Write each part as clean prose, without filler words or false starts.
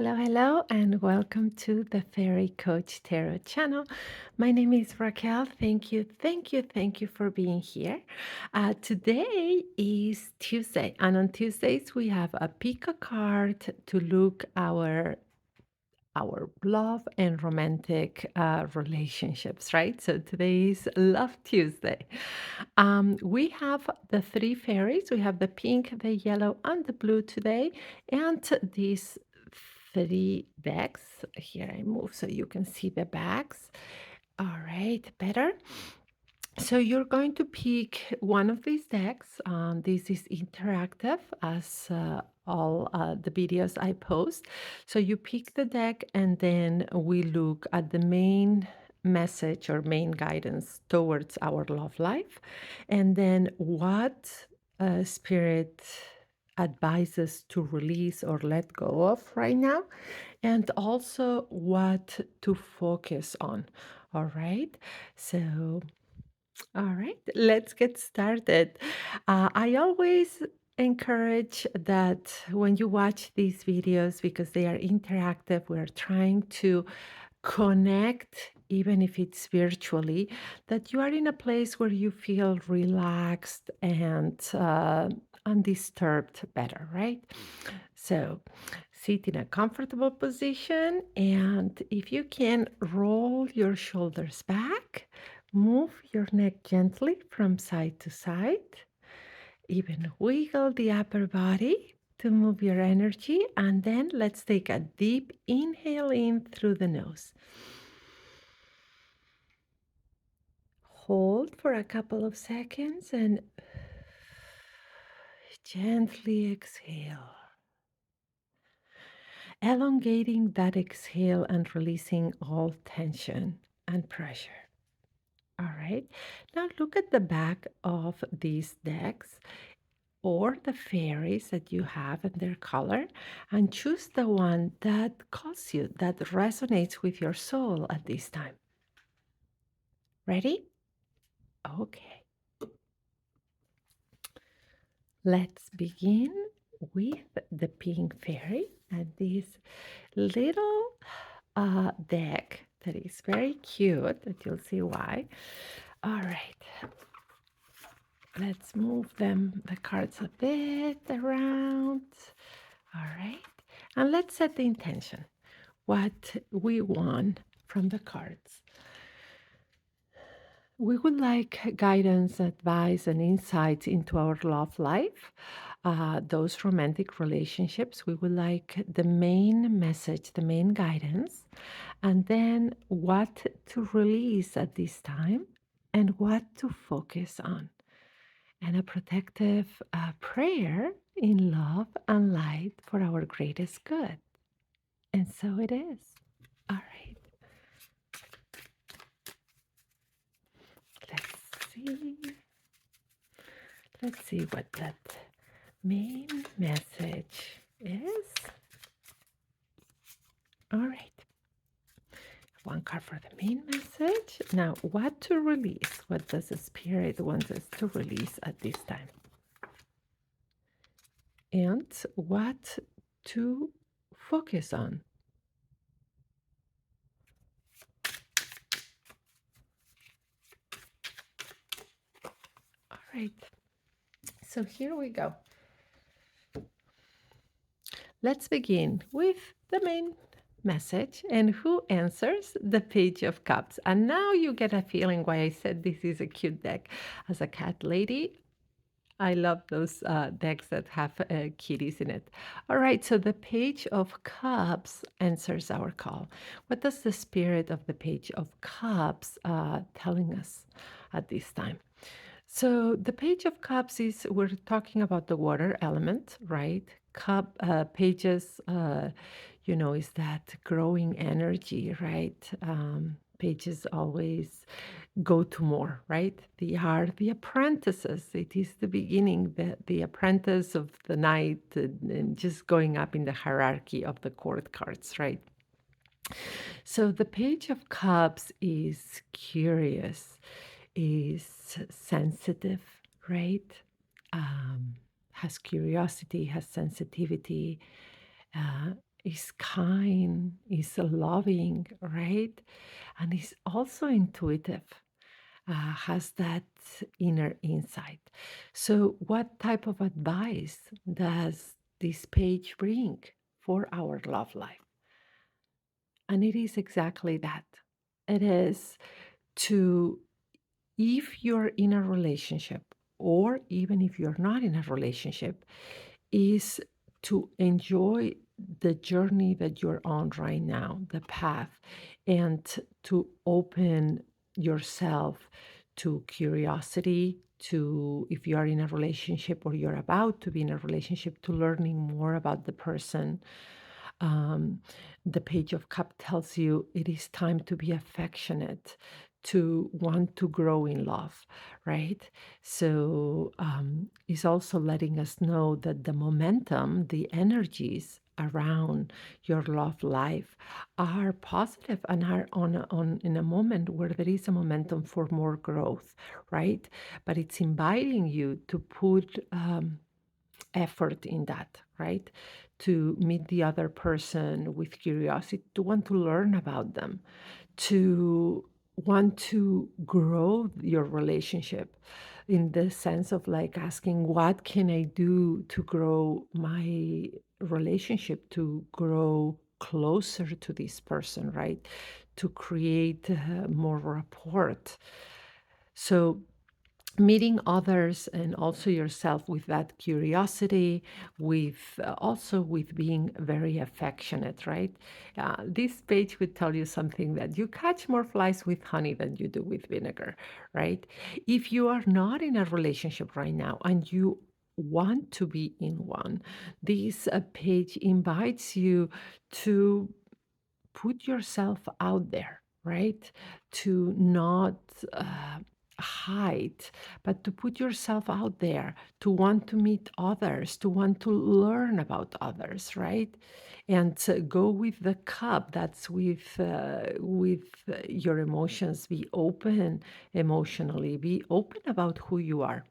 Hello, hello, and welcome to the Fairy Coach Tarot channel. My name is Raquel. Thank you for being here. Today is Tuesday, and on Tuesdays we have a pick a card to look our love and romantic relationships, right? So today is Love Tuesday. We have the three fairies. We have the pink, the yellow, and the blue today, and these three decks. Here I move so you can see the backs. All right, better. So you're going to pick one of these decks. This is interactive as all the videos I post. So you pick the deck and then we look at the main message or main guidance towards our love life. And then what spirit advises to release or let go of right now. And also what to focus on. All right. So all right, let's get started. I always encourage that when you watch these videos, because they are interactive, we're trying to connect, even if it's virtually, that you are in a place where you feel relaxed and undisturbed better, right? So sit in a comfortable position, and if you can, roll your shoulders back, move your neck gently from side to side, even wiggle the upper body to move your energy, and then let's take a deep inhale in through the nose. Hold for a couple of seconds and gently exhale. Elongating that exhale and releasing all tension and pressure. All right, now look at the back of these decks or the fairies that you have and their color and choose the one that calls you, that resonates with your soul at this time. Ready? Okay. Let's begin with the pink fairy and this little deck that is very cute, that you'll see why. All right, let's move the cards a bit around. All right, and let's set the intention, what we want from the cards. We would like guidance, advice, and insights into our love life, those romantic relationships. We would like the main message, the main guidance, and then what to release at this time and what to focus on. And a protective prayer in love and light for our greatest good. And so it is. All right. Let's see. Let's see what that main message is. All right. One card for the main message. Now, what to release? What does the spirit want us to release at this time? And what to focus on? All right. So here we go. Let's begin with the main message and who answers the Page of Cups. And now you get a feeling why I said this is a cute deck. As a cat lady, I love those decks that have kitties in it. All right, so the Page of Cups answers our call. What does the spirit of the Page of Cups telling us at this time? So the Page of Cups is, we're talking about the water element, right? Cup pages, is that growing energy, right? Pages always go to more, right? They are the apprentices. It is the beginning, the apprentice of the night, and just going up in the hierarchy of the court cards, right? So the Page of Cups is curious, is sensitive, right? Has curiosity, has sensitivity, uh, is kind, is loving, right? And is also intuitive, has that inner insight. So, what type of advice does this page bring for our love life? And it is exactly that. It is to, if you're in a relationship, or even if you're not in a relationship, is to enjoy the journey that you're on right now, the path, and to open yourself to curiosity, to, if you are in a relationship or you're about to be in a relationship, to learning more about the person. um, the Page of Cup tells you it is time to be affectionate, to want to grow in love, right? So it's also letting us know that the momentum, the energies around your love life are positive and are on in a moment where there is a momentum for more growth, right? But it's inviting you to put effort in that, right? To meet the other person with curiosity, to want to learn about them, to want to grow your relationship in the sense of like asking, what can I do to grow my relationship, to grow closer to this person, right? To create more rapport. So meeting others and also yourself with that curiosity, with also with being very affectionate, right? This page would tell you something that you catch more flies with honey than you do with vinegar, right? If you are not in a relationship right now and you want to be in one, this page invites you to put yourself out there, right? To not hide, but to put yourself out there, to want to meet others, to want to learn about others, right? And to go with the cup. That's with your emotions. Be open emotionally. Be open about who you are.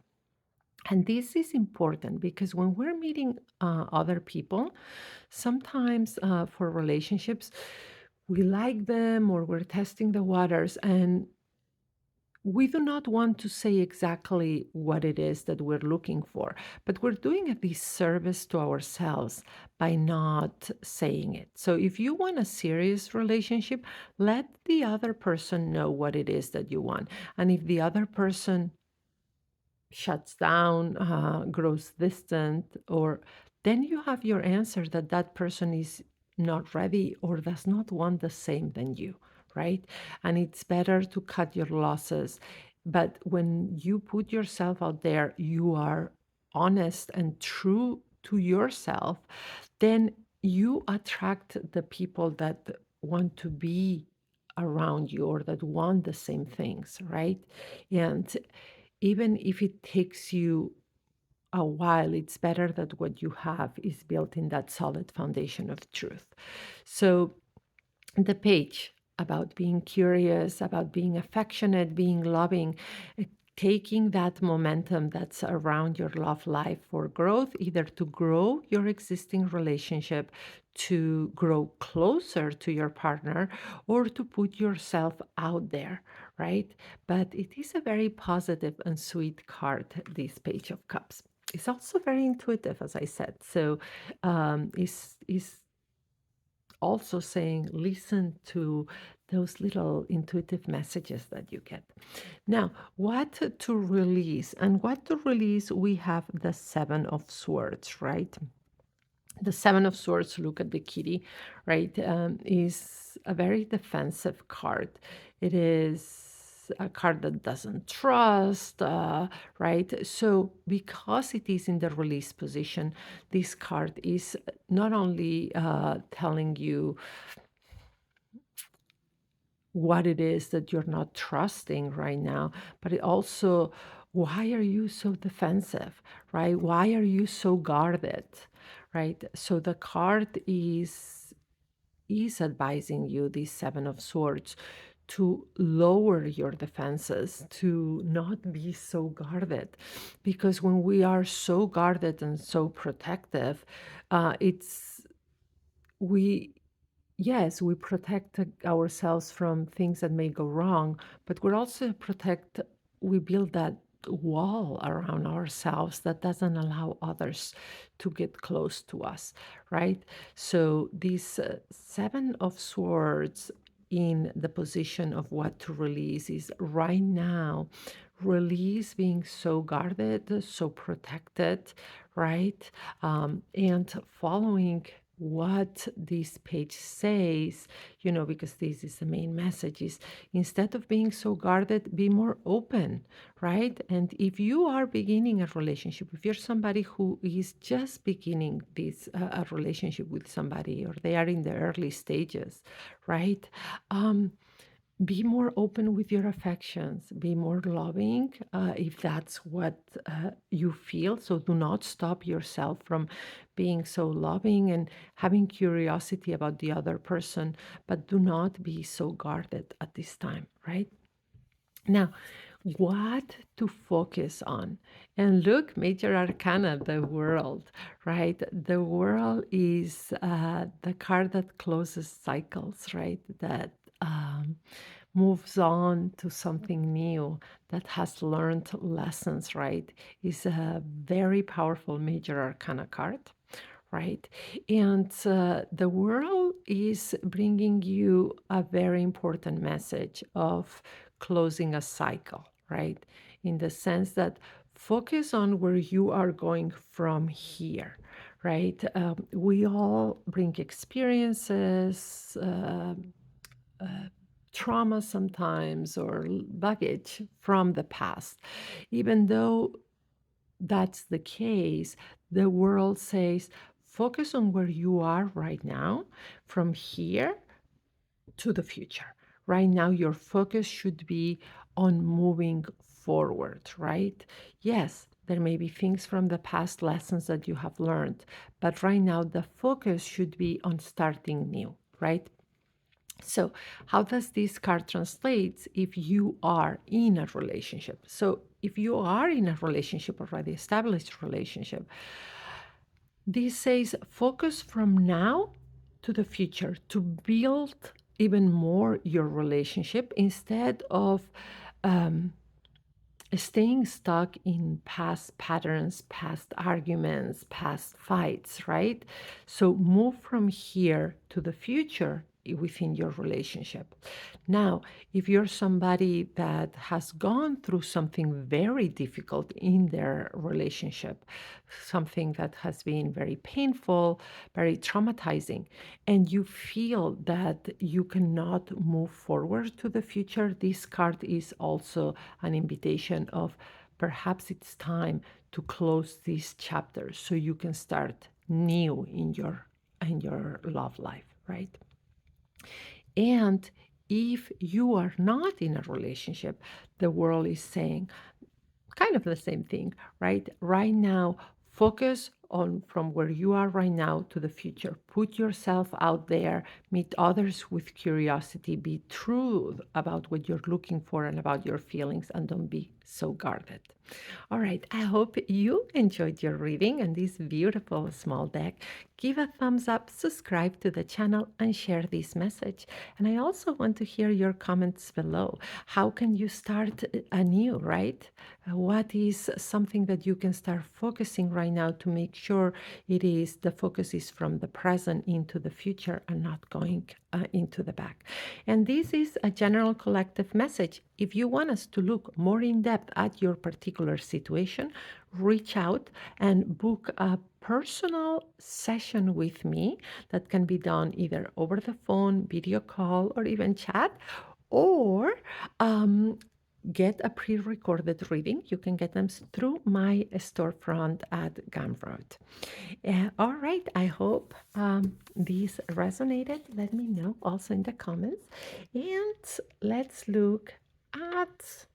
And this is important because when we're meeting other people, sometimes for relationships, we like them or we're testing the waters, and we do not want to say exactly what it is that we're looking for, but we're doing a disservice to ourselves by not saying it. So if you want a serious relationship, let the other person know what it is that you want. And if the other person shuts down, grows distant, or then you have your answer that that person is not ready or does not want the same than you, right? And it's better to cut your losses. But when you put yourself out there, you are honest and true to yourself, then you attract the people that want to be around you or that want the same things, right? And even if it takes you a while, it's better that what you have is built in that solid foundation of truth. So, the page about being curious, about being affectionate, being loving, uh, taking that momentum that's around your love life for growth, either to grow your existing relationship, to grow closer to your partner, or to put yourself out there, right? But it is a very positive and sweet card, this Page of Cups. It's also very intuitive, as I said. So, is also saying listen to those little intuitive messages that you get. Now, what to release? And what to release, we have the Seven of Swords, right? The Seven of Swords, look at the kitty, right? Is a very defensive card. It is a card that doesn't trust, right? So, because it is in the release position, this card is not only telling you what it is that you're not trusting right now, but it also, why are you so defensive, right? Why are you so guarded, right? So the card is advising you, this Seven of Swords, to lower your defenses, to not be so guarded. Because when we are so guarded and so protective, it's we yes, we protect ourselves from things that may go wrong, but we build that wall around ourselves that doesn't allow others to get close to us, right? So, these Seven of Swords in the position of what to release is right now. Release being so guarded, so protected, right? And following what this page says, because this is the main message, is instead of being so guarded, be more open, right? And if you are beginning a relationship, if you're somebody who is just beginning a relationship with somebody, or they are in the early stages, right? Um, be more open with your affections, be more loving if that's what you feel. So do not stop yourself from being so loving and having curiosity about the other person, but do not be so guarded at this time, right? Now, what to focus on? And look, Major Arcana, the world, right? The world is the card that closes cycles, right? That moves on to something new, that has learned lessons, right? Is a very powerful Major Arcana card, right? And the world is bringing you a very important message of closing a cycle, right? In the sense that focus on where you are going from here, right? We all bring experiences, trauma sometimes, or baggage from the past. Even though that's the case, the world says focus on where you are right now, from here to the future. Right now, your focus should be on moving forward, right? Yes, there may be things from the past, lessons that you have learned, but right now the focus should be on starting new, right? So, how does this card translate if you are in a relationship? So, if you are in a relationship, already established relationship, this says focus from now to the future to build even more your relationship instead of um, staying stuck in past patterns, past arguments, past fights, right? So move from here to the future within your relationship. Now, if you're somebody that has gone through something very difficult in their relationship, something that has been very painful, very traumatizing, and you feel that you cannot move forward to the future, this card is also an invitation of perhaps it's time to close this chapter so you can start new in your love life, right? And if you are not in a relationship, the world is saying kind of the same thing, right? Right now, focus on from where you are right now to the future. Put yourself out there, meet others with curiosity, be true about what you're looking for and about your feelings, and don't be so guarded. All right, I hope you enjoyed your reading and this beautiful small deck. Give a thumbs up, subscribe to the channel, and share this message. And I also want to hear your comments below. How can you start anew, right? What is something that you can start focusing right now to make sure the focus is from the present into the future and not going into the back? And this is a general collective message. If you want us to look more in depth at your particular situation, reach out and book a personal session with me that can be done either over the phone, video call, or even chat, or um, get a pre-recorded reading. You can get them through my storefront at Gumroad. All right, I hope these resonated. Let me know also in the comments. And let's look at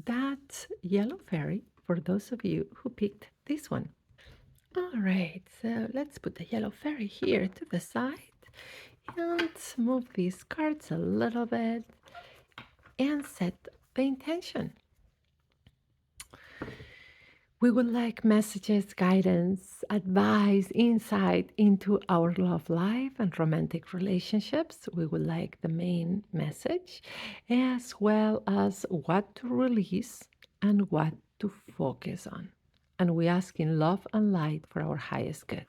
that yellow fairy for those of you who picked this one. All right, so let's put the yellow fairy here to the side and move these cards a little bit and set the intention. We would like messages, guidance, advice, insight into our love life and romantic relationships. We would like the main message, as well as what to release and what to focus on. And we ask in love and light for our highest good.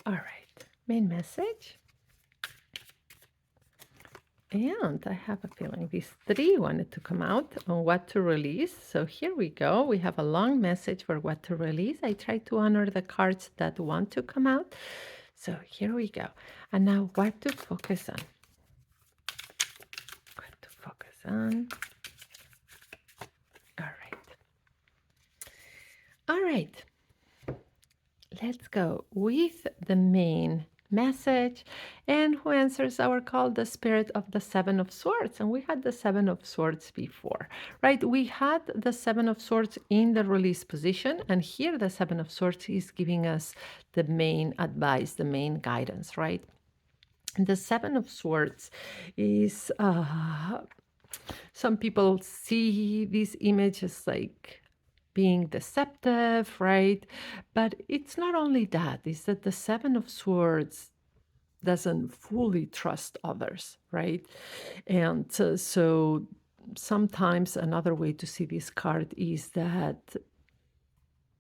All right, main message. And I have a feeling these three wanted to come out on what to release. So here we go. We have a long message for what to release. I try to honor the cards that want to come out. So here we go. And now what to focus on. What to focus on. All right. All right. Let's go with the main message. And who answers our call? The spirit of the Seven of Swords. And we had the Seven of Swords before, right? We had the Seven of Swords in the release position. And here the Seven of Swords is giving us the main advice, the main guidance, right? And the Seven of Swords is, some people see this image as like being deceptive, right? But it's not only that, it's that the Seven of Swords doesn't fully trust others, right? And so sometimes another way to see this card is that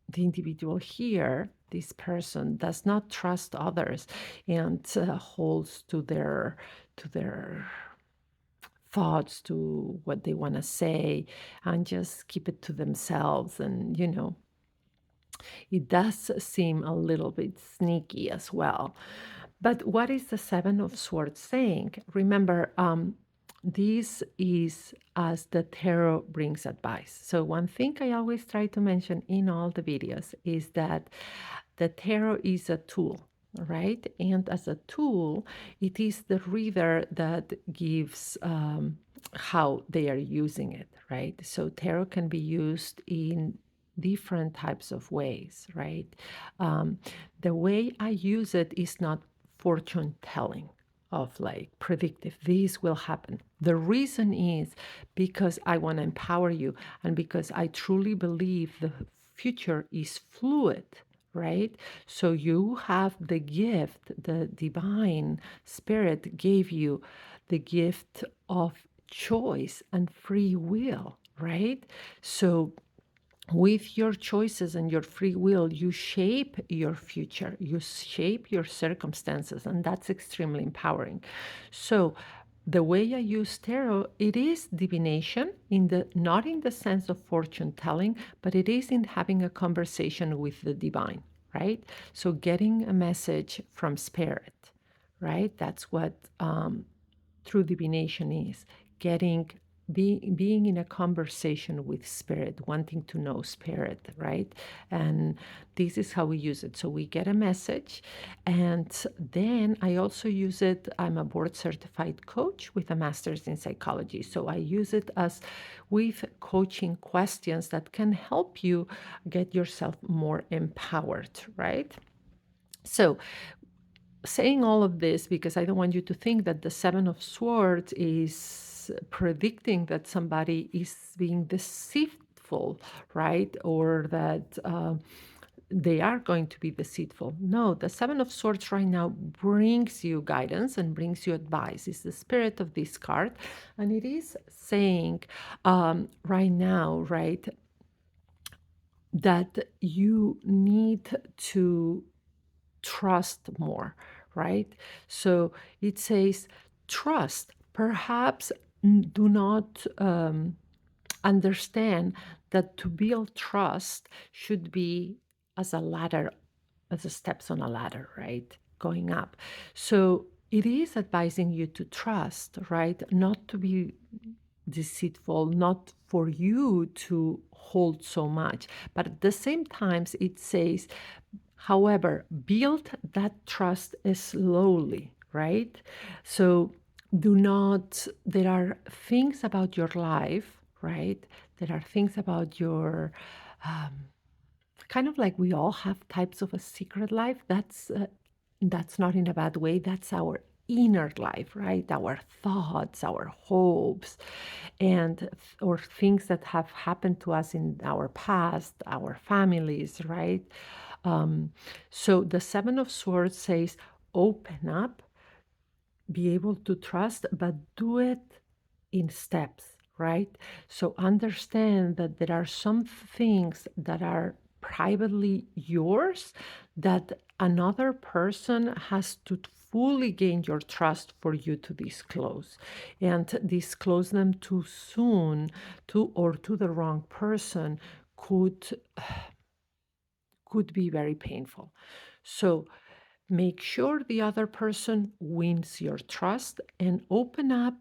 the individual here, this person, does not trust others and holds to their thoughts, to what they want to say, and just keep it to themselves. And it does seem a little bit sneaky as well. But what is the Seven of Swords saying? Remember, this is as the tarot brings advice. So, one thing I always try to mention in all the videos is that the tarot is a tool, right? And as a tool, it is the reader that gives how they are using it, right? So, tarot can be used in different types of ways, right? The way I use it is not fortune telling of like predictive, this will happen. The reason is because I want to empower you and because I truly believe the future is fluid, right? So you have the gift, the divine spirit gave you the gift of choice and free will, right? So with your choices and your free will, you shape your future, you shape your circumstances, and that's extremely empowering. So, the way I use tarot, it is divination in the not in the sense of fortune telling, but it is in having a conversation with the divine, right? So, getting a message from spirit, right? That's what true divination is getting being in a conversation with spirit, wanting to know spirit, right? And this is how we use it. So we get a message, and then I also use it. I'm a board certified coach with a master's in psychology. So I use it as with coaching questions that can help you get yourself more empowered, right? So saying all of this because I don't want you to think that the Seven of Swords is predicting that somebody is being deceitful, right? Or that they are going to be deceitful. No, the Seven of Swords right now brings you guidance and brings you advice. It's the spirit of this card. And it is saying right now, right, that you need to trust more, right? So it says trust. Perhaps do not understand that to build trust should be as a ladder, as a steps on a ladder, right? Going up. So it is advising you to trust, right? Not to be deceitful, not for you to hold so much. But at the same times, it says, however, build that trust slowly, right? So Do not, there are things about your life, right? There are things about your, um, kind of like we all have types of a secret life. That's not in a bad way. That's our inner life, right? Our thoughts, our hopes, and or things that have happened to us in our past, our families, right? Um, so the Seven of Swords says, open up, be able to trust, but do it in steps, right? So understand that there are some things that are privately yours that another person has to fully gain your trust for you to disclose. And disclose them too soon to or to the wrong person could be very painful. So make sure the other person wins your trust and open up,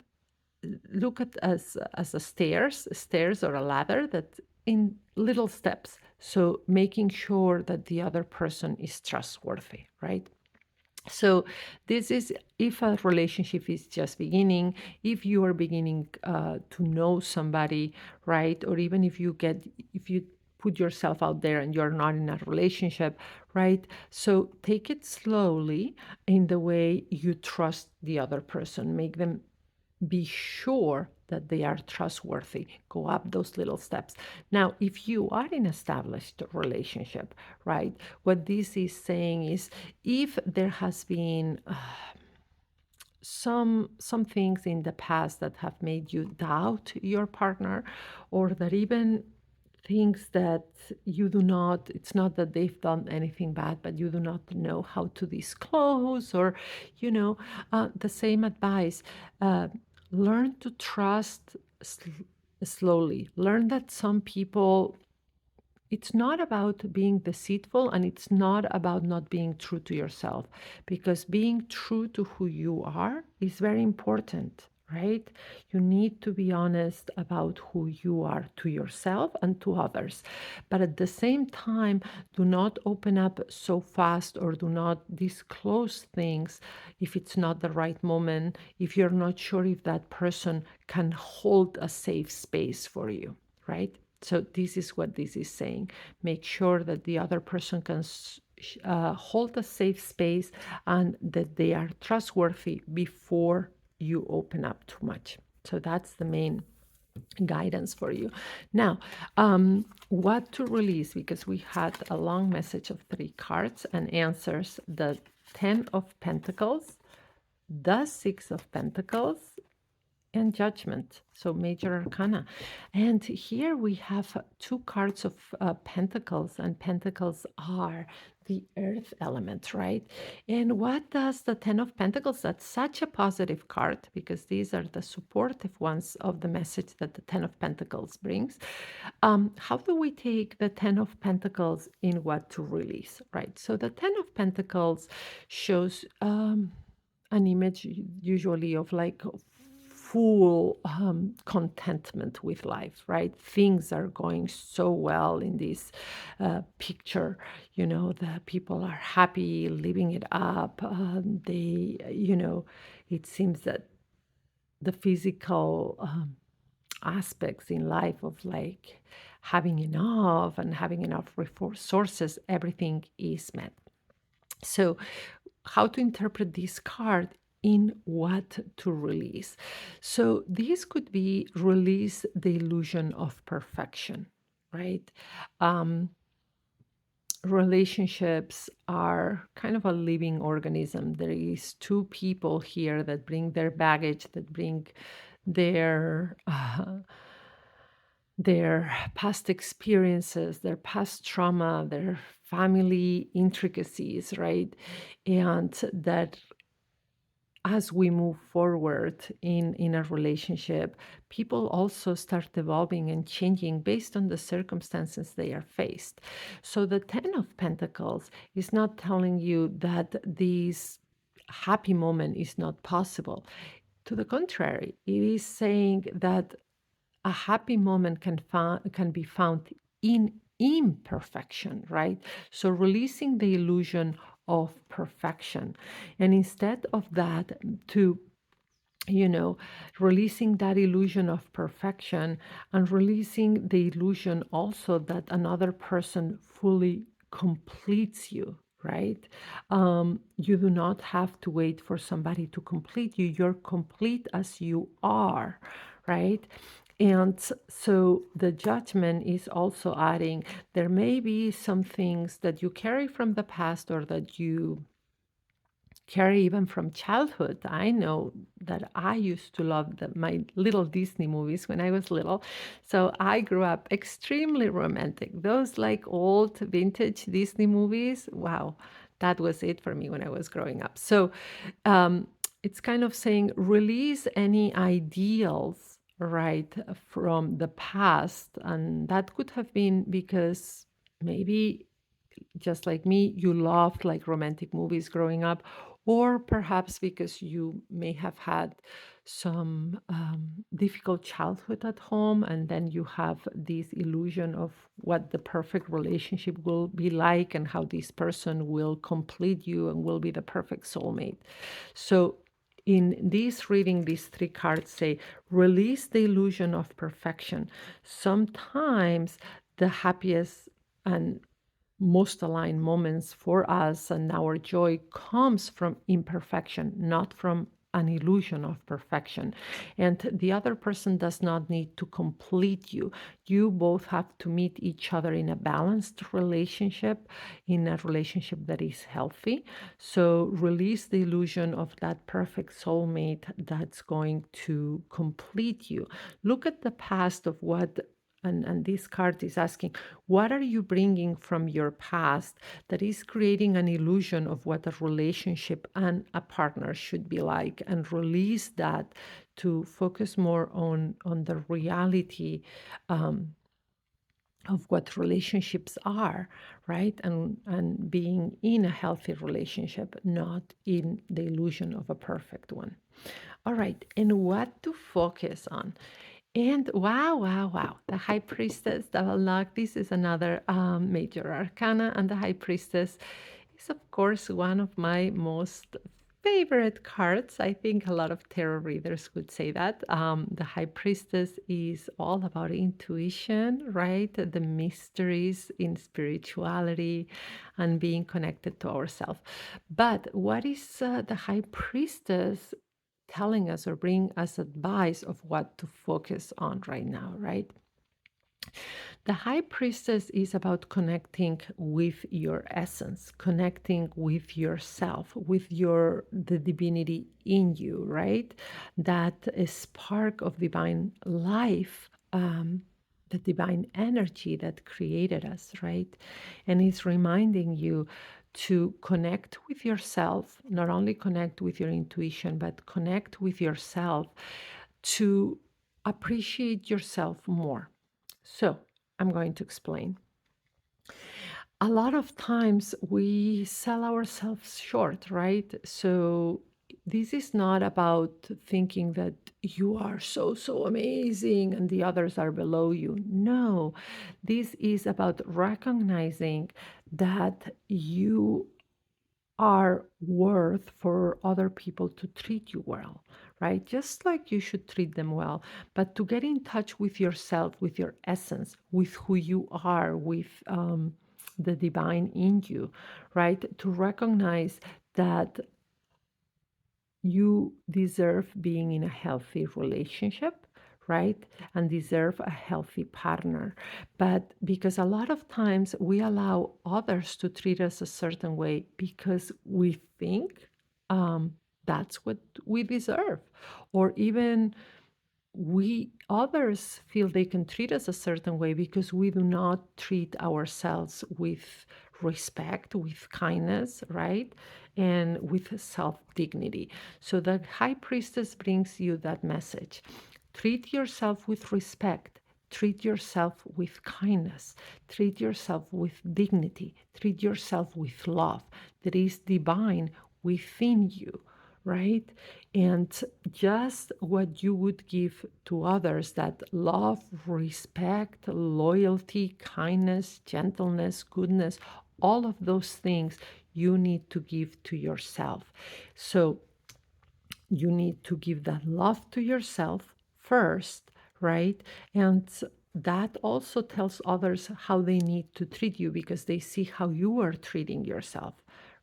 look at as a stairs or a ladder that in little steps. So making sure that the other person is trustworthy, right? So this is if a relationship is just beginning, if you are beginning to know somebody, right? Or even if you put yourself out there and you're not in a relationship, right? So take it slowly in the way you trust the other person. Make them be sure that they are trustworthy. Go up those little steps. Now, if you are in established relationship, right, what this is saying is if there has been some things in the past that have made you doubt your partner, or that even things that you do not, it's not that they've done anything bad, but you do not know how to disclose, or you know the same advice, uh, learn to trust slowly. Learn that some people, it's not about being deceitful, and it's not about not being true to yourself, because being true to who you are is very important, right? You need to be honest about who you are to yourself and to others. But at the same time, do not open up so fast or do not disclose things if it's not the right moment, if you're not sure if that person can hold a safe space for you, right? So this is what this is saying. Make sure that the other person can hold a safe space and that they are trustworthy before you open up too much. So that's the main guidance for you. Now, what to release? Because we had a long message of 3 cards and answers: the 10 of Pentacles, the 6 of Pentacles, and Judgment, so major arcana. And here we have 2 cards of pentacles, and pentacles are the earth element, right? And what does the 10 of Pentacles? That's such a positive card, because these are the supportive ones of the message that the 10 of Pentacles brings. How do we take the 10 of Pentacles in what to release, right? So the 10 of Pentacles shows an image usually of like full contentment with life, right? Things are going so well in this picture. You know, the people are happy, living it up. They, you know, it seems that the physical aspects in life of like having enough and having enough resources, everything is met. So how to interpret this card in what to release. So this could be release the illusion of perfection, right? Um, Relationships are kind of a living organism. There is two people here that bring their baggage, that bring their their past experiences, their past trauma, their family intricacies, right? And that as we move forward in a relationship, people also start evolving and changing based on the circumstances they are faced. So the 10 of Pentacles is not telling you that this happy moment is not possible. To the contrary, it is saying that a happy moment can be found in imperfection, right? So releasing the illusion of perfection, and instead of that, to you know, releasing that illusion of perfection and releasing the illusion also that another person fully completes you, right? You do not have to wait for somebody to complete you. You're complete as you are, right? And so the judgment is also adding there may be some things that you carry from the past or that you carry even from childhood. I know that I used to love my little Disney movies when I was little. So I grew up extremely romantic. Those like old vintage Disney movies, wow, that was it for me when I was growing up. So um, it's kind of saying release any ideals, right, from the past. And that could have been because maybe just like me, you loved like romantic movies growing up, or perhaps because you may have had some difficult childhood at home, and then you have this illusion of what the perfect relationship will be like and how this person will complete you and will be the perfect soulmate. So, in this reading, these three cards say release the illusion of perfection. Sometimes the happiest and most aligned moments for us and our joy comes from imperfection, not from an illusion of perfection. And the other person does not need to complete you. You both have to meet each other in a balanced relationship, in a relationship that is healthy. So release the illusion of that perfect soulmate that's going to complete you. Look at the past of what and this card is asking, what are you bringing from your past that is creating an illusion of what a relationship and a partner should be like? And release that to focus more on the reality um, of what relationships are, right? And being in a healthy relationship, not in the illusion of a perfect one. All right, and what to focus on? And wow, wow, wow, the High Priestess, double luck. This is another major arcana, and the High Priestess is, of course, one of my most favorite cards. I think a lot of tarot readers would say that. The High Priestess is all about intuition, right? The mysteries in spirituality and being connected to ourselves. But what is the High Priestess telling us or bring us advice of what to focus on right now, right? The high priestess is about connecting with your essence, connecting with yourself, with the divinity in you, right? That spark of divine life, the divine energy that created us, right? And it's reminding you to connect with yourself, not only connect with your intuition, but connect with yourself to appreciate yourself more. So, I'm going to explain. A lot of times we sell ourselves short, right? So this is not about thinking that you are so amazing and the others are below you. No, this is about recognizing that you are worth for other people to treat you well, right? Just like you should treat them well, but to get in touch with yourself, with your essence, with who you are, with the divine in you, right? To recognize that you deserve being in a healthy relationship, right? And deserve a healthy partner. But because a lot of times we allow others to treat us a certain way because we think that's what we deserve, or even we others feel they can treat us a certain way because we do not treat ourselves with respect, with kindness, right? And with self dignity. So the high priestess brings you that message. Treat yourself with respect. Treat yourself with kindness. Treat yourself with dignity. Treat yourself with love that is divine within you, right? And just what you would give to others, that love, respect, loyalty, kindness, gentleness, goodness, all of those things you need to give to yourself. So you need to give that love to yourself first, right? And that also tells others how they need to treat you because they see how you are treating yourself,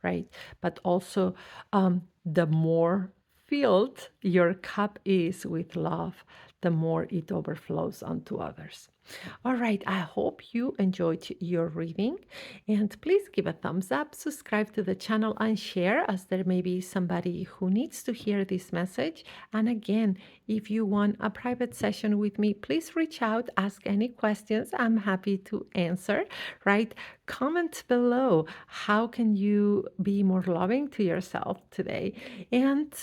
right? But also, the more filled your cup is with love, the more it overflows onto others. All right, I hope you enjoyed your reading, and please give a thumbs up, subscribe to the channel, and share, as there may be somebody who needs to hear this message. And again, if you want a private session with me, please reach out, ask any questions. I'm happy to answer, right? Comment below. How can you be more loving to yourself today? And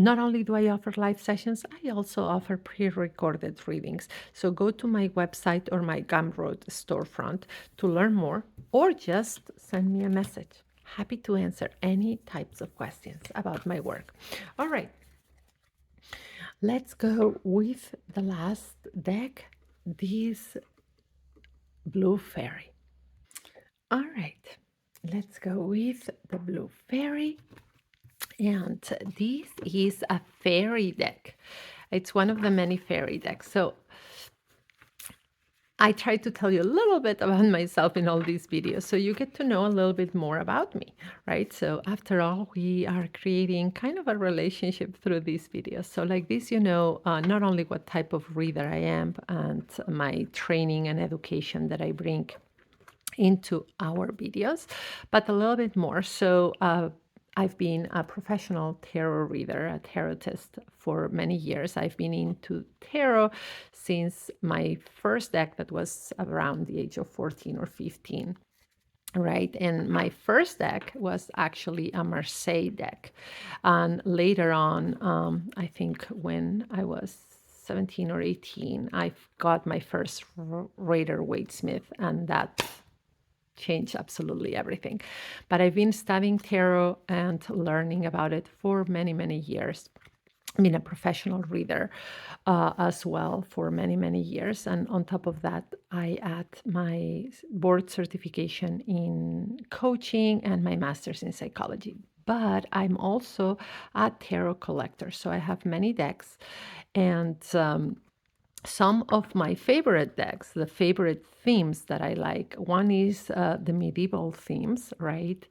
not only do I offer live sessions, I also offer pre recorded readings. So go to my website or my Gumroad storefront to learn more, or just send me a message. Happy to answer any types of questions about my work. All right, let's go with the last deck, this blue fairy. All right, let's go with the blue fairy. And this is a fairy deck. It's one of the many fairy decks. So I try to tell you a little bit about myself in all these videos so you get to know a little bit more about me, right? So after all, we are creating kind of a relationship through these videos. So like this, you know, not only what type of reader I am and my training and education that I bring into our videos, but a little bit more. So I've been a professional tarot reader, a tarotist for many years. I've been into tarot since my first deck that was around the age of 14 or 15. Right. And my first deck was actually a Marseille deck. And later on, I think when I was 17 or 18, I got my first Rider Waite Smith, and that changed absolutely everything. But I've been studying tarot and learning about it for many, many years. I've been a professional reader as well for many, many years. And on top of that, I add my board certification in coaching and my master's in psychology. But I'm also a tarot collector. So I have many decks, and some of my favorite decks, the favorite themes that I like. One is the medieval themes, right?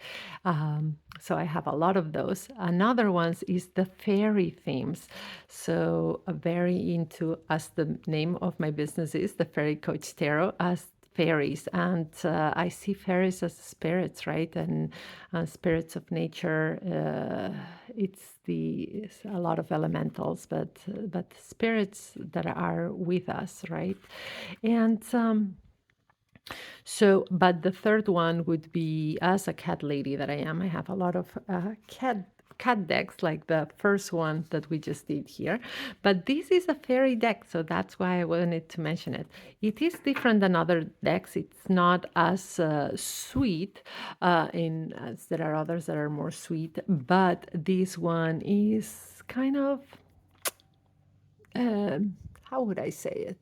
So I have a lot of those. Another one is the fairy themes. So very into, as the name of my business is, the Fairy Coach Tarot, as fairies. And I see fairies as spirits, right? And spirits of nature. It's a lot of elementals, but spirits that are with us, right? And so, but the third one would be, as a cat lady that I am, I have a lot of cat decks, like the first one that we just did here. But this is a fairy deck, so that's why I wanted to mention it. It is different than other decks. It's not as sweet, in as there are others that are more sweet, but this one is kind of, how would I say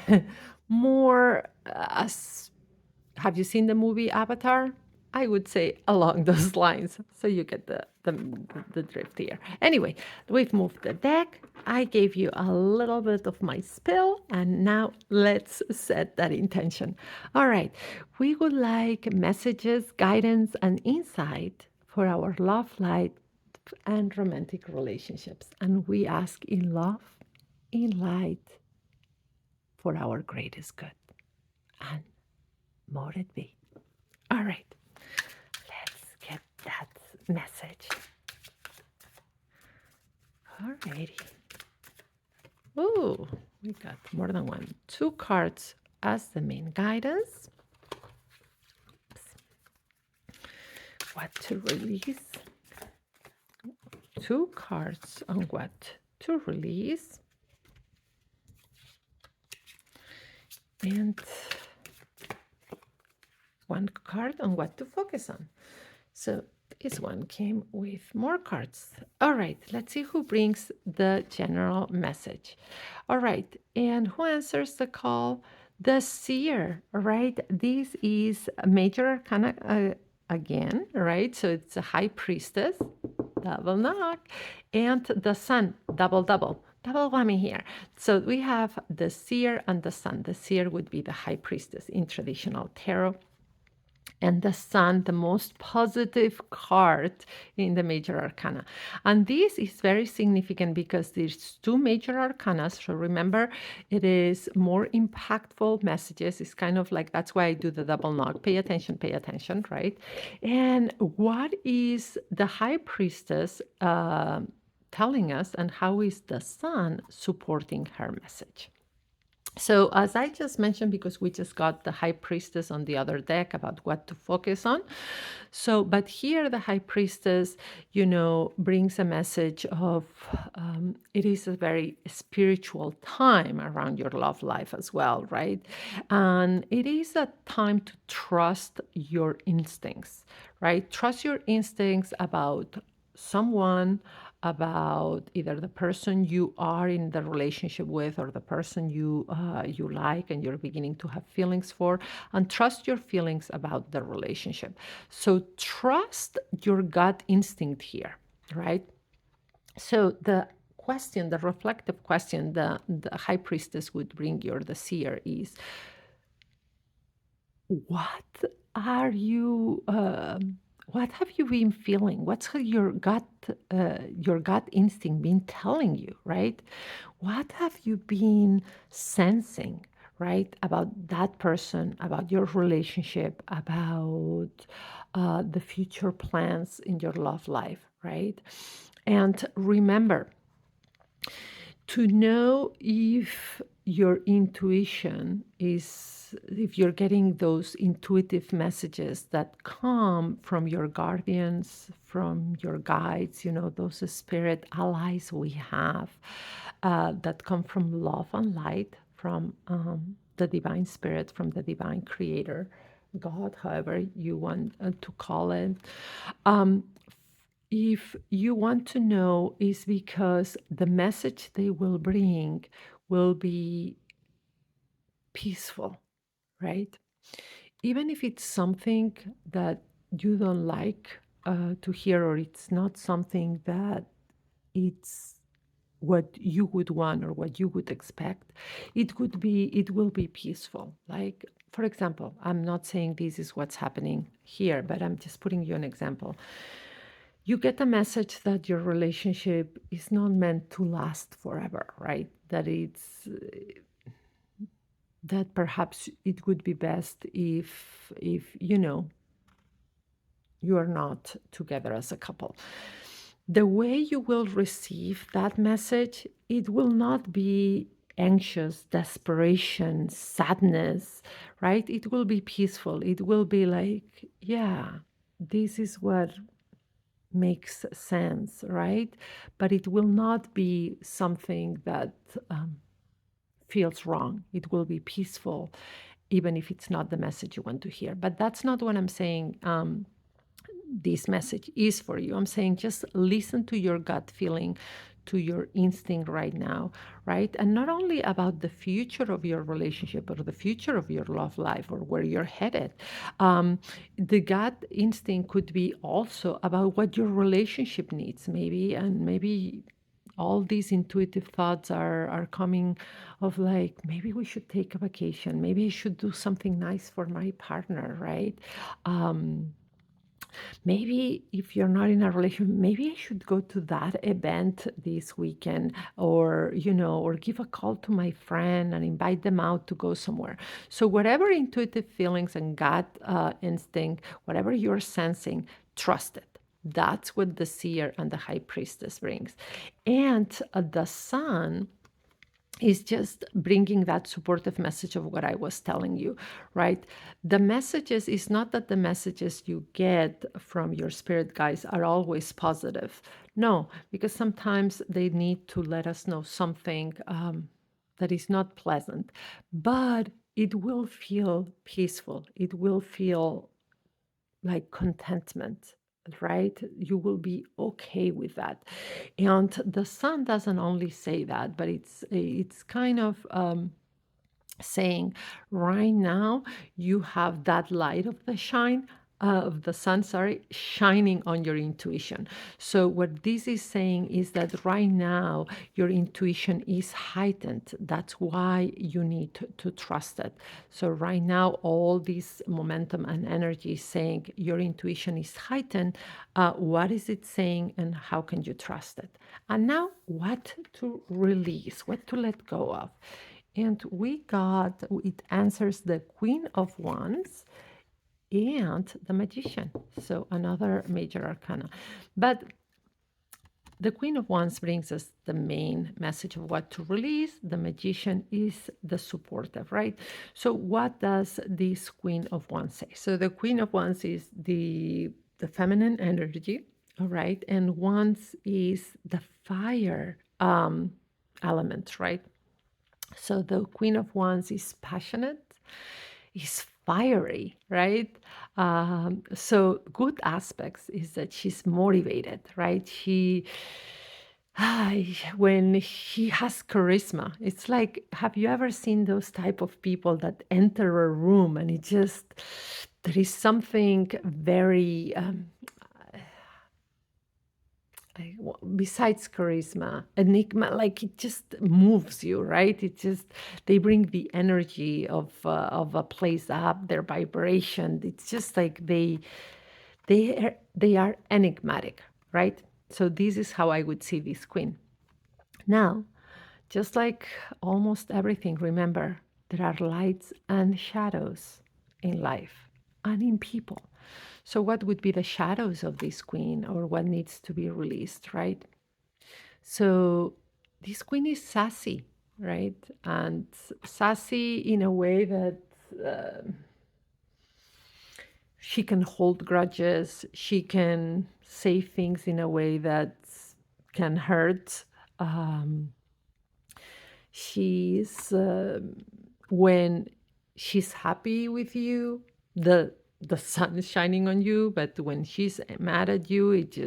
it? More as, have you seen the movie Avatar? I would say along those lines. So you get the drift here. Anyway, we've moved the deck. I gave you a little bit of my spill, and now let's set that intention. All right, we would like messages, guidance, and insight for our love, light, and romantic relationships. And we ask in love, in light, for our greatest good. And more it be. All right, let's get that message. All righty. Ooh, we got more than one. Two cards as the main guidance. Oops. What to release. Two cards on what to release. And one card on what to focus on. So this one came with more cards. All right, let's see who brings the general message. All right, and who answers the call? The seer, right? This is a major arcana again, right? So it's a high priestess. double knock, and the sun, double, double. Double whammy here. So we have the seer and the sun. The seer would be the high priestess in traditional tarot, and the sun, the most positive card in the major arcana. And this is very significant because there's two major arcana. So remember, it is more impactful messages. It's kind of like, that's why I do the double knock. Pay attention, right? And what is the high priestess telling us, and how is the sun supporting her message? So, as I just mentioned, because we just got the high priestess on the other deck about what to focus on. So, but here the high priestess, brings a message of it is a very spiritual time around your love life as well, right? And it is a time to trust your instincts, right? Trust your instincts about someone, about either the person you are in the relationship with or the person you like and you're beginning to have feelings for, and trust your feelings about the relationship. So trust your gut instinct here, right? So the reflective question the high priestess would bring you, or the seer, is what are you what have you been feeling? What's your gut instinct been telling you, right? What have you been sensing, right, about that person, about your relationship, about the future plans in your love life, right? And remember, to know if your intuition is, if you're getting those intuitive messages that come from your guardians, from your guides, those spirit allies we have, that come from love and light, from the divine spirit, from the divine creator, God, however you want to call it. Um, if you want to know, is because the message they will bring will be peaceful, right? Even if it's something that you don't like to hear, or it's not something that it's what you would want or what you would expect, it will be peaceful. Like, for example, I'm not saying this is what's happening here, but I'm just putting you an example. You get a message that your relationship is not meant to last forever, right? That perhaps it would be best if you are not together as a couple. The way you will receive that message, it will not be anxious, desperation, sadness, right? It will be peaceful. It will be like, yeah, this is what makes sense, right? But it will not be something that feels wrong. It will be peaceful, even if it's not the message you want to hear. But that's not what I'm saying. This message is for you. I'm saying just listen to your gut feeling, to your instinct right now, right? And not only about the future of your relationship or the future of your love life or where you're headed. The gut instinct could be also about what your relationship needs, maybe, and maybe all these intuitive thoughts are coming of like, maybe we should take a vacation, maybe I should do something nice for my partner, right? um, Maybe if you're not in a relationship, maybe I should go to that event this weekend, or, or give a call to my friend and invite them out to go somewhere. So, whatever intuitive feelings and gut instinct, whatever you're sensing, trust it. That's what the seer and the high priestess brings. And the sun is just bringing that supportive message of what I was telling you, right? The messages is not that the messages you get from your spirit guides are always positive. No, because sometimes they need to let us know something that is not pleasant, but it will feel peaceful. It will feel like contentment, right? You will be okay with that. And the sun doesn't only say that, but it's kind of saying right now you have that light of the shine. of the sun, sorry, shining on your intuition. So what this is saying is that right now your intuition is heightened. That's why you need to trust it. So right now all this momentum and energy is saying your intuition is heightened. What is it saying and how can you trust it? And now what to release, what to let go of. And we got, it answers the Queen of Wands and the Magician. So another major arcana. But the Queen of Wands brings us the main message of what to release. The Magician is the supportive, right? So what does this Queen of Wands say? So the Queen of Wands is the feminine energy, all right? And Wands is the fire element, right? So the Queen of Wands is passionate, is fiery, right? So good aspects is that she's motivated, right? When she has charisma, it's like, have you ever seen those type of people that enter a room and it just, there is something very besides charisma, enigma, like it just moves you, right? It just, they bring the energy of a place up, their vibration. It's just like they are enigmatic, right? So this is how I would see this queen. Now, just like almost everything, remember, there are lights and shadows in life and in people. So, what would be the shadows of this queen or what needs to be released, right? So, this queen is sassy, right? And sassy in a way that uh, she can hold grudges, she can say things in a way that can hurt. Um, she's when she's happy with you, the sun is shining on you, but when she's mad at you, it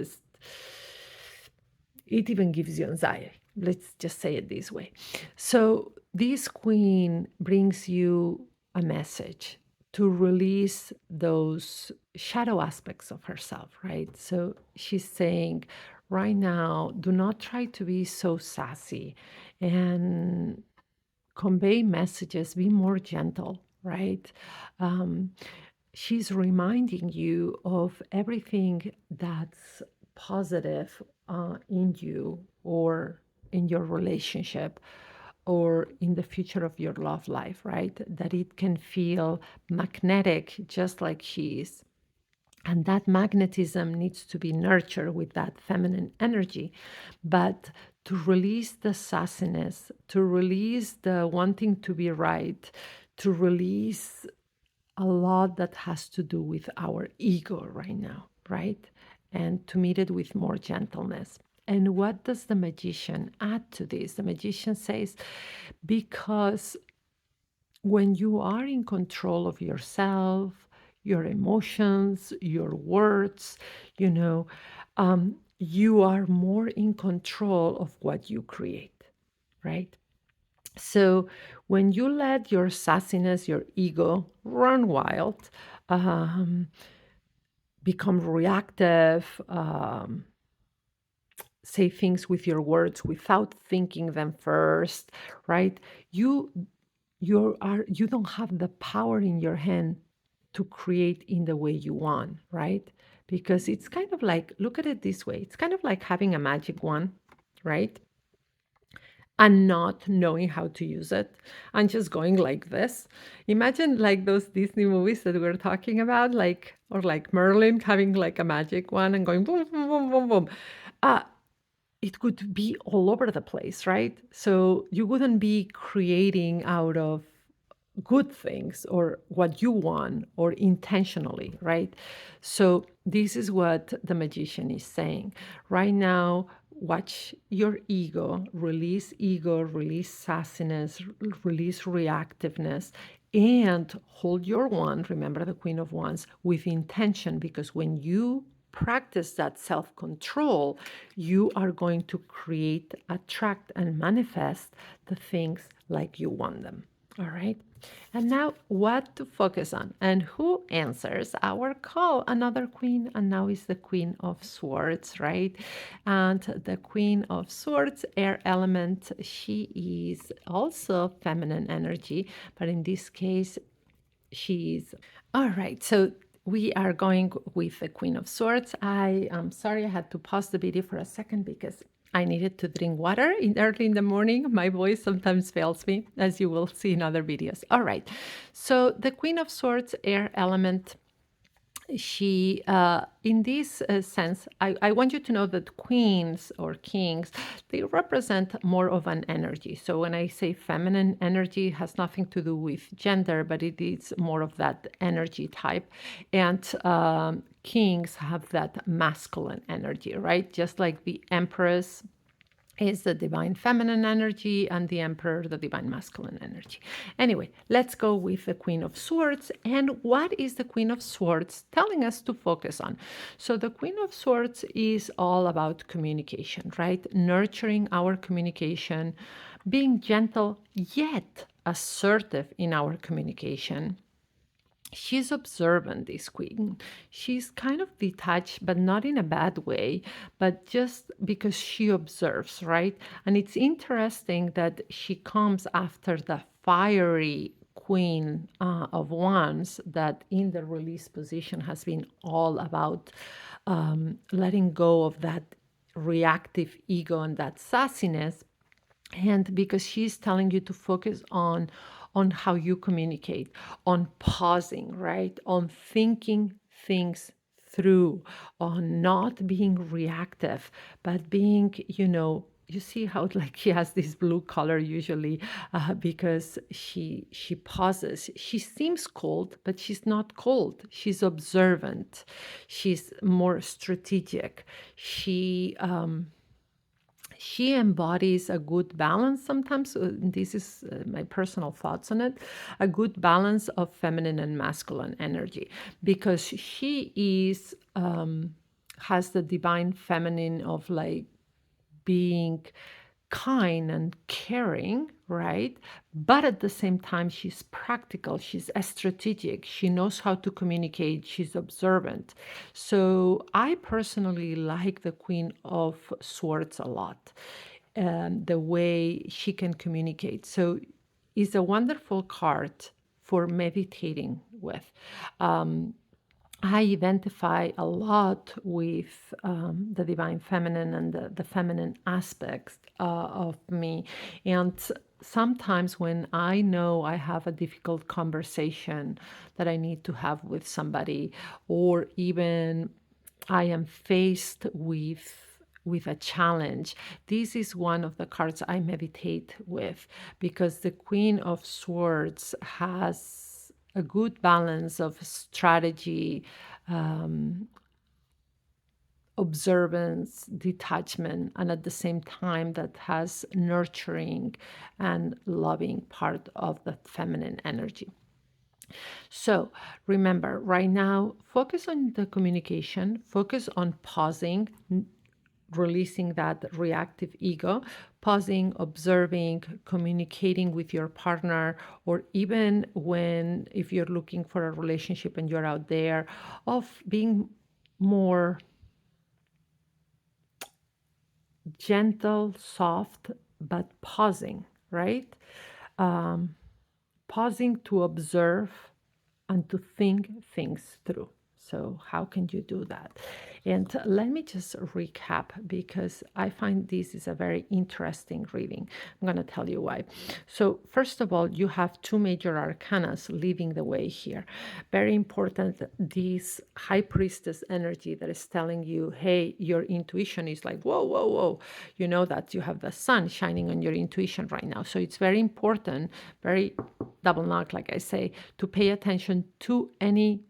even gives you anxiety. Let's just say it this way. So this queen brings you a message to release those shadow aspects of herself, right? So she's saying, right now, do not try to be so sassy and convey messages, be more gentle, right? Um, she's reminding you of everything that's positive in you or in your relationship or in the future of your love life, right? That it can feel magnetic just like she is. And that magnetism needs to be nurtured with that feminine energy. But to release the sassiness, to release the wanting to be right, to release a lot that has to do with our ego right now, right? And to meet it with more gentleness. And what does the magician add to this? The magician says, because when you are in control of yourself, your emotions, your words, you know, you are more in control of what you create, right? So when you let your sassiness, your ego run wild, um, become reactive, say things with your words without thinking them first, right? You don't have the power in your hand to create in the way you want, right? Because it's kind of like, look at it this way, it's kind of like having a magic wand, right? And not knowing how to use it and just going like this. Imagine like those Disney movies that we're talking about, like, or like Merlin having like a magic wand and going boom, boom, boom, boom, boom. Uh, it could be all over the place, right? So you wouldn't be creating out of good things or what you want or intentionally, right? So this is what the magician is saying. Right now, watch your ego, release sassiness, release reactiveness, and hold your wand, remember the Queen of Wands, with intention, because when you practice that self control, you are going to create, attract, and manifest the things like you want them. All right. And now, what to focus on and who answers our call? Another queen, and now is the Queen of Swords, right? And the Queen of Swords, air element, she is also feminine energy, but in this case, she's all right. So we are going with the Queen of Swords. I am sorry I had to pause the video for a second because I needed to drink water early in the morning. My voice sometimes fails me, as you will see in other videos. All right. So the Queen of Swords, air element, she in this sense, I want you to know that queens or kings, they represent more of an energy. So when I say feminine energy, it has nothing to do with gender, but it is more of that energy type. And kings have that masculine energy, right? Just like the empress is the divine feminine energy and the emperor the divine masculine energy. Anyway, let's go with the Queen of Swords. And what is the Queen of Swords telling us to focus on? So the Queen of Swords is all about communication, right? Nurturing our communication, being gentle yet assertive in our communication. She's observant, this queen. She's kind of detached, but not in a bad way, but just because she observes, right? And it's interesting that she comes after the fiery queen of wands that in the release position has been all about letting go of that reactive ego and that sassiness, and because she's telling you to focus on how you communicate, on pausing, right, on thinking things through, on not being reactive, but being, you see how like she has this blue color usually because she pauses. She seems cold, but she's not cold. She's observant. She's more strategic. She embodies a good balance sometimes. This is my personal thoughts on it, a good balance of feminine and masculine energy, because she is has the divine feminine of like being kind and caring, right? But at the same time, she's practical, she's strategic, she knows how to communicate, she's observant. So I personally like the Queen of Swords a lot, the way she can communicate. So it's a wonderful card for meditating with. I identify a lot with the divine feminine and the feminine aspects of me. And sometimes when I know I have a difficult conversation that I need to have with somebody, or even I am faced with a challenge, this is one of the cards I meditate with, because the Queen of Swords has a good balance of strategy, observance, detachment, and at the same time that has nurturing and loving part of the feminine energy. So remember, right now, focus on the communication, focus on pausing, releasing that reactive ego, pausing, observing, communicating with your partner, or even when, if you're looking for a relationship and you're out there, of being more gentle, soft, but pausing, right? Um, Pausing to observe and to think things through. So, how can you do that? And let me just recap because I find this is a very interesting reading. I'm going to tell you why. So, first of all, you have two major arcanas leading the way here. Very important, this high priestess energy that is telling you, hey, your intuition is like, whoa, whoa, whoa. You know that you have the sun shining on your intuition right now. So, it's very important, very double knock, like I say, to pay attention to any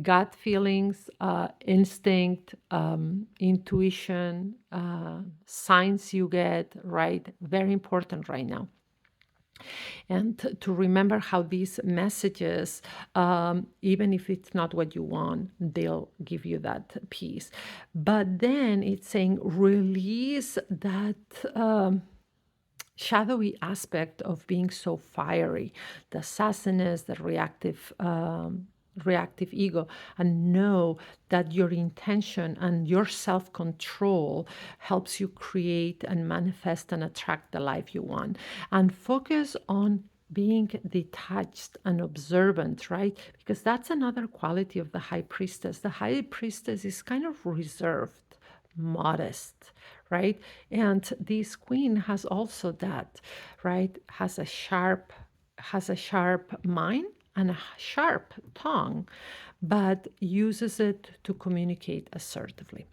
gut feelings, instinct, intuition, signs you get, right? Very important right now. And to remember how these messages, even if it's not what you want, they'll give you that peace. But then it's saying release that. shadowy aspect of being so fiery, the sassiness, the reactive ego, and know that your intention and your self-control helps you create and manifest and attract the life you want. And focus on being detached and observant, right? Because that's another quality of the high priestess. The high priestess is kind of reserved, modest, right? And this queen has also that, right? Has a sharp mind and a sharp tongue, but uses it to communicate assertively.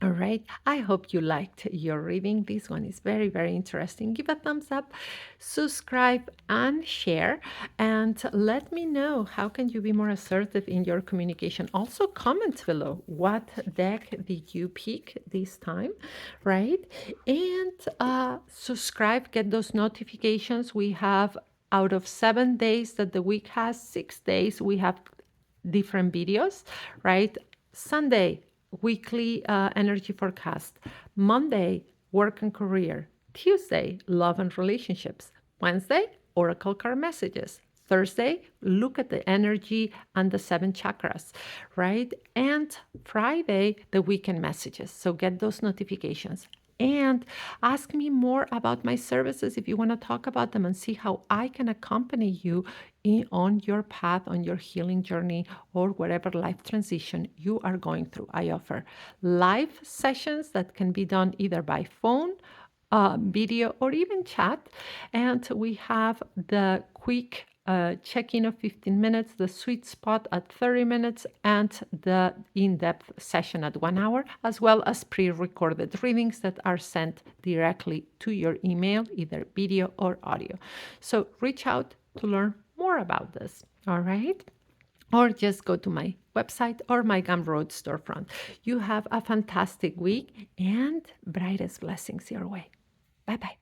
All right. I hope you liked your reading. This one is very, very interesting. Give a thumbs up, subscribe, and share. And let me know how can you be more assertive in your communication. Also, comment below what deck did you pick this time, right? And subscribe, get those notifications. We have out of 7 days that the week has, 6 days, we have different videos, right? Sunday, weekly energy forecast. Monday, work and career. Tuesday, love and relationships. Wednesday, oracle card messages. Thursday, look at the energy and the 7 chakras, right? And Friday, the weekend messages. So get those notifications. And ask me more about my services if you want to talk about them and see how I can accompany you on your path, on your healing journey, or whatever life transition you are going through. I offer live sessions that can be done either by phone, video, or even chat. And we have the quick check-in of 15 minutes, the sweet spot at 30 minutes, and the in-depth session at 1 hour, as well as pre-recorded readings that are sent directly to your email, either video or audio. So reach out to learn more about this. All right. Or just go to my website or my Gumroad storefront. You have a fantastic week and brightest blessings your way. Bye bye.